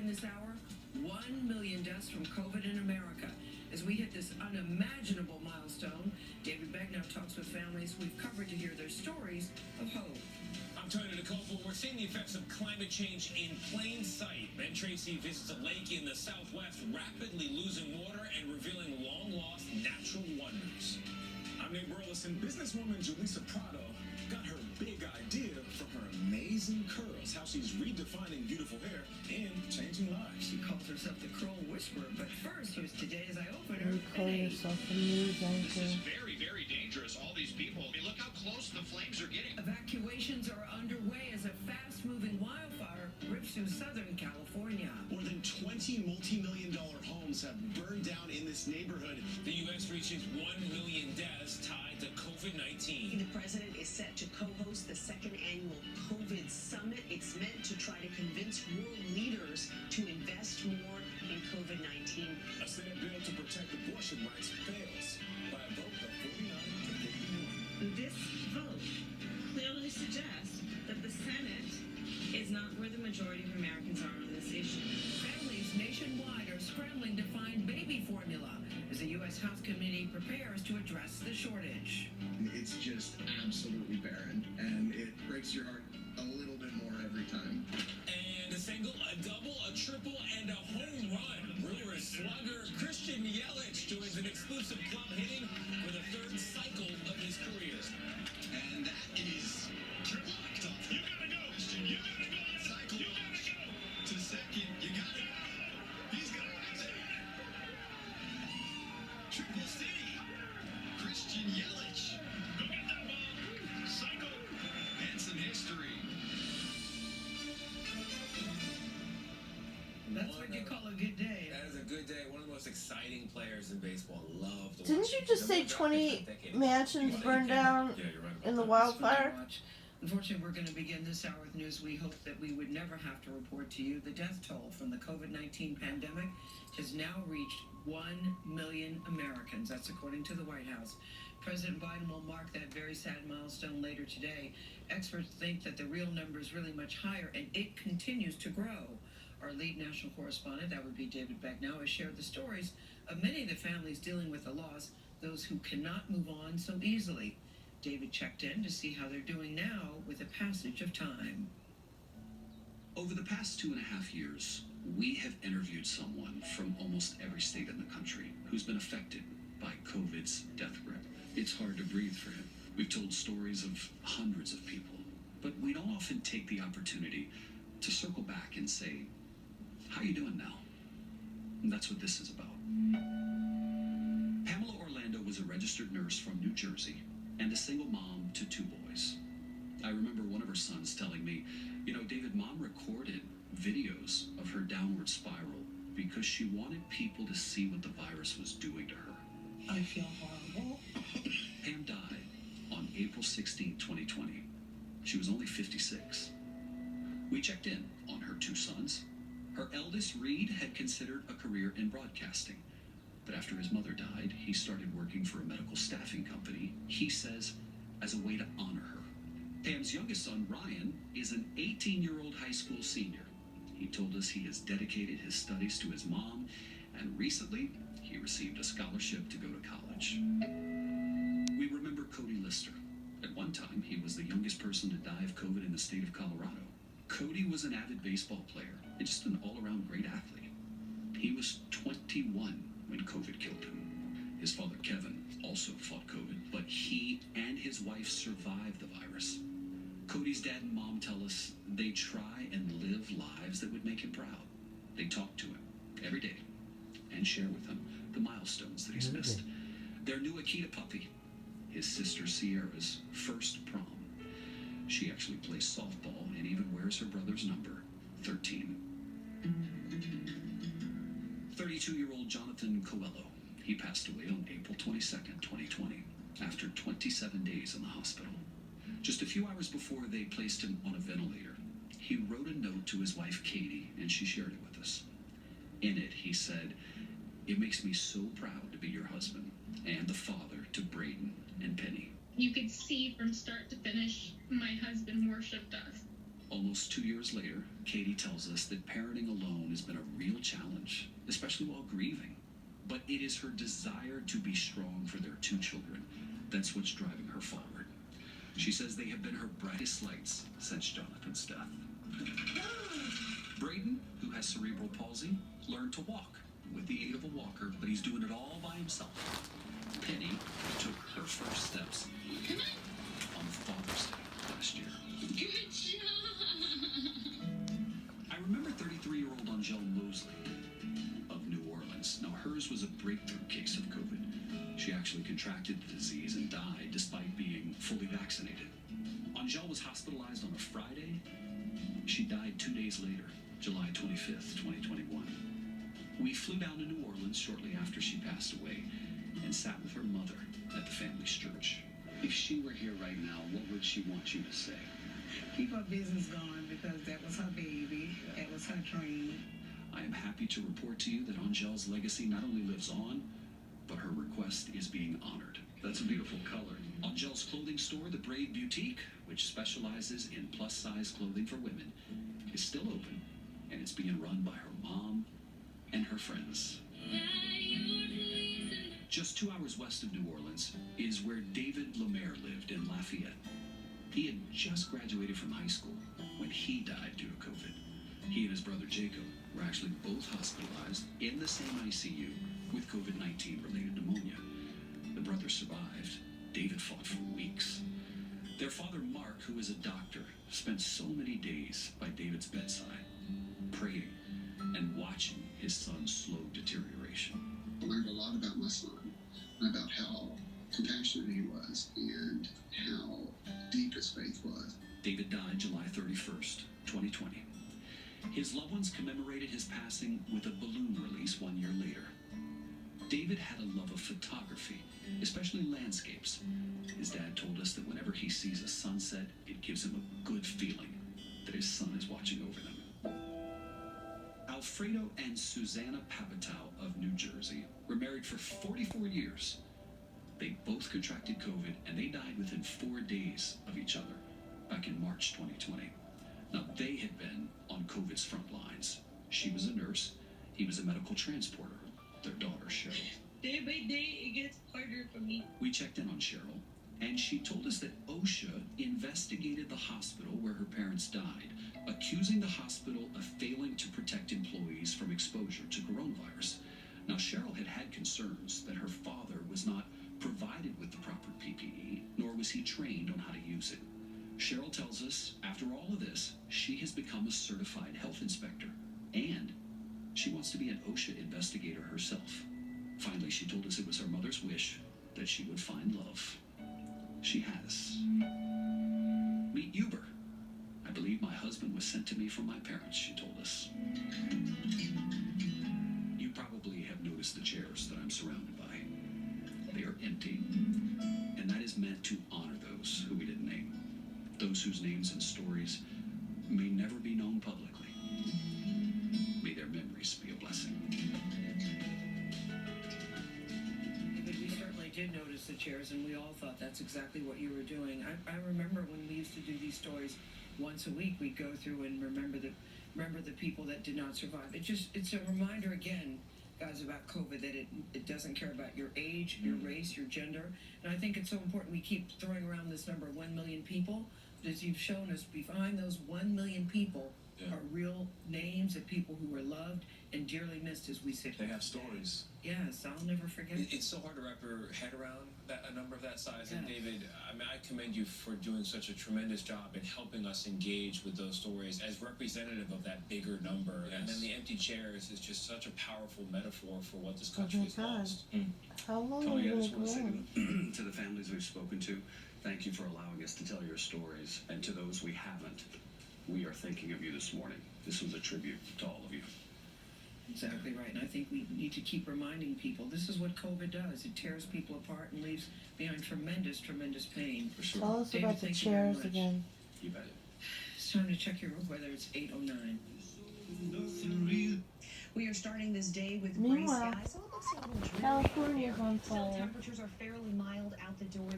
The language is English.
this hour, 1 million deaths from COVID in America. As we hit this unimaginable milestone, David Begnaud talks with families we've covered to hear their stories of hope. I'm Tony Nicole. We're seeing the effects of climate change in plain sight. Ben Tracy visits a lake in the southwest, rapidly losing water and revealing long-lost natural wonders. I'm Nate Burleson. Businesswoman Julissa Prado got her big idea from her amazing curls, how she's redefining beautiful hair and changing lives. She calls herself the Curl Whisperer, but first, here's today's eye-opener. You call yourself a news anchor. This is very, very dangerous. All these people, I mean, look how close the flames are getting. Evacuations are underway as a fast-moving wildfire rips through Southern California. More than 20 multi-million-dollar homes have burned down in this neighborhood. The U.S. reaches 1 million deaths tied to COVID-19. The president is set to co-host the second annual COVID summit. It's meant to try to convince world leaders to invest more in COVID-19. A Senate bill to protect abortion rights fails by a vote of 49 to 51. This vote clearly suggests that the Senate is not where the majority of Americans are on this issue. Families nationwide are scrambling to find baby formula as the U.S. House Committee prepares to address the shortage. It's just absolutely barren, and it breaks your heart a little bit more every time. And a single, a double, a triple, and a home run. Brewers slugger Christian Yelich joins an exclusive club hitting for the third cycle of his career. And that is triple octave. You gotta go, Christian. You gotta go. Cycle. You gotta go. To second. You gotta go. He's gonna rise it. Triple city. Christian Yelich. Go get that ball. Cycle. And some history. That's what you call a good day. That is a good day. One of the most exciting players in baseball. Love to Didn't watch you him. just say 20 mansions burned down Yeah, you're right about in the that. wildfire? Unfortunately, we're going to begin this hour with news we hope that we would never have to report to you. The death toll from the COVID-19 pandemic has now reached 1 million Americans. That's according to the White House. President Biden will mark that very sad milestone later today. Experts think that the real number is really much higher, and it continues to grow. Our lead national correspondent, that would be David Begnaud, has shared the stories of many of the families dealing with the loss, those who cannot move on so easily. David checked in to see how they're doing now with the passage of time. Over the past 2.5 years, we have interviewed someone from almost every state in the country who's been affected by COVID's death grip. It's hard to breathe for him. We've told stories of hundreds of people, but we don't often take the opportunity to circle back and say, how you doing now? And that's what this is about. Pamela Orlando was a registered nurse from New Jersey and a single mom to 2 boys. I remember one of her sons telling me, David, Mom recorded videos of her downward spiral because she wanted people to see what the virus was doing to her. I feel horrible. Pam died on April 16, 2020. She was only 56. We checked in on her 2 sons. Her eldest, Reed, had considered a career in broadcasting. But after his mother died, he started working for a medical staffing company, he says, as a way to honor her. Pam's youngest son, Ryan, is an 18-year-old high school senior. He told us he has dedicated his studies to his mom, and recently, he received a scholarship to go to college. We remember Cody Lister. At one time, he was the youngest person to die of COVID in the state of Colorado. Cody was an avid baseball player and just an all-around great athlete. He was 21 when COVID killed him. His father, Kevin, also fought COVID, but he and his wife survived the virus. Cody's dad and mom tell us they try and live lives that would make him proud. They talk to him every day and share with him the milestones that he's missed. Their new Akita puppy, his sister Sierra's first prom. She actually plays softball and even wears her brother's number, 13. 32-year-old Jonathan Coelho. He passed away on April 22nd, 2020, after 27 days in the hospital. Just a few hours before they placed him on a ventilator, he wrote a note to his wife, Katie, and she shared it with us. In it, he said, "It makes me so proud to be your husband and the father to Braden and Penny." You could see from start to finish, my husband worshipped us. Almost 2 years later, Katie tells us that parenting alone has been a real challenge, especially while grieving. But it is her desire to be strong for their 2 children that's what's driving her forward. She says they have been her brightest lights since Jonathan's death. Braden, who has cerebral palsy, learned to walk with the aid of a walker, but he's doing it all by himself. Penny took her first steps on Father's Day last year. Good job. I remember 33-year-old Angelle Mosley of New Orleans. Now, hers was a breakthrough case of COVID. She actually contracted the disease and died despite being fully vaccinated. Angelle was hospitalized on a Friday. She died 2 days later, July 25th, 2021. We flew down to New Orleans shortly after she passed away and sat with her mother at the family's church. If she were here right now, what would she want you to say? Keep her business going because that was her baby. That was her dream. I am happy to report to you that Angelle's legacy not only lives on, but her request is being honored. That's a beautiful color. Angelle's clothing store, the Braid Boutique, which specializes in plus-size clothing for women, is still open, and it's being run by her mom and her friends. Just 2 hours west of New Orleans is where David Lemaire lived in Lafayette. He had just graduated from high school when he died due to COVID. He and his brother Jacob were actually both hospitalized in the same ICU with COVID-19 related pneumonia. The brother survived. David fought for weeks. Their father, Mark, who is a doctor, spent so many days by David's bedside, praying and watching his son's slow deterioration. I learned a lot about my son, about how compassionate he was and how deep his faith was. David died July 31st, 2020. His loved ones commemorated his passing with a balloon release 1 year later. David had a love of photography, especially landscapes. His dad told us that whenever he sees a sunset, it gives him a good feeling that his son is watching over them. Alfredo and Susanna Pavitow of New Jersey were married for 44 years. They both contracted COVID and they died within 4 days of each other back in March 2020. Now, they had been on COVID's front lines. She was a nurse, he was a medical transporter. Their daughter, Cheryl. Day by day, it gets harder for me. We checked in on Cheryl, and she told us that OSHA investigated the hospital where her parents died, accusing the hospital of failing to protect employees from exposure to coronavirus. Now, Cheryl had concerns that her father was not provided with the proper PPE, nor was he trained on how to use it. Cheryl tells us, after all of this, she has become a certified health inspector, and she wants to be an OSHA investigator herself. Finally, she told us it was her mother's wish that she would find love. She has. Meet Uber. I believe my husband was sent to me from my parents, she told us. You probably have noticed the chairs that I'm surrounded by. They are empty, and that is meant to honor those who we didn't name. Those whose names and stories may never be known publicly. May their memories be a blessing. David, we certainly did notice the chairs, and we all thought that's exactly what you were doing. I remember when we used to do these stories once a week, we'd go through and remember the people that did not survive. It's a reminder again, guys, about COVID, that it doesn't care about your age, your race, your gender. And I think it's so important we keep throwing around this number, 1 million people. As you've shown us, behind those 1 million people are real names of people who were loved and dearly missed as we sit here. They have stories. Yes, I'll never forget. It's so hard to wrap your head around a number of that size. And Yes. David, I mean, I commend you for doing such a tremendous job in helping us engage with those stories as representative of that bigger number. Yes. And then the empty chairs is just such a powerful metaphor for what this country has God. lost. How long Tony, I are you just want to say going? to the families we've spoken to, thank you for allowing us to tell your stories. And to those we haven't, we are thinking of you this morning. This was a tribute to all of you. Exactly right, and I think we need to keep reminding people, this is what COVID does. It tears people apart and leaves behind tremendous, tremendous pain. For sure. Tell us David, about the thank you very chairs much. again. You bet. It's time to check your weather. It's 8:09. We are starting this day with Meanwhile, gray skies. So it looks a little dreary. California's on Still, fire. temperatures are fairly mild out the door.